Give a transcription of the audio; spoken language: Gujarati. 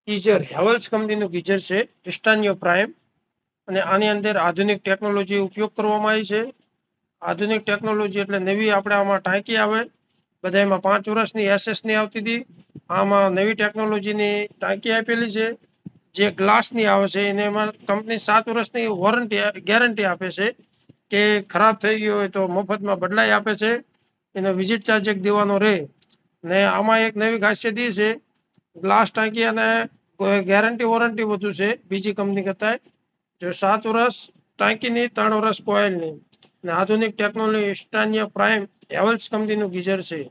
ગીઝર હેવલ્સ કંપનીનું ગીઝર છે ઇસ્ટાનિયો પ્રાઇમ, અને આની અંદર આધુનિક ટેકનોલોજી ઉપયોગ કરવામાં આવી છે. આધુનિક ટેકનોલોજી એટલે નવી આપણે આમાં ટાંકી આવે, બધા એમાં 5 વર્ષની એસએસની આવતી હતી, આમાં નવી ટેકનોલોજીની ટાંકી આપેલી છે જે ગ્લાસની આવે છે. એને એમાં કંપની 7 વર્ષની ગેરંટી આપે છે કે ખરાબ થઈ ગયો હોય તો મફતમાં બદલાઈ આપે છે. એનો વિઝિટ ચાર્જ એક દેવાનો રહે. ને આમાં એક નવી ખાસિયત એ છે, ગ્લાસ ટાંકી અને ગેરંટી વોરંટી વધુ છે બીજી કંપની કરતાં. જો 7 વર્ષ ટાંકીની, 3 વર્ષ કોઇલની. ને આધુનિક ટેકનોલોજી ઇસ્ટાનિયા પ્રાઇમ હેવલ્સ કંપનીનું ગીઝર છે.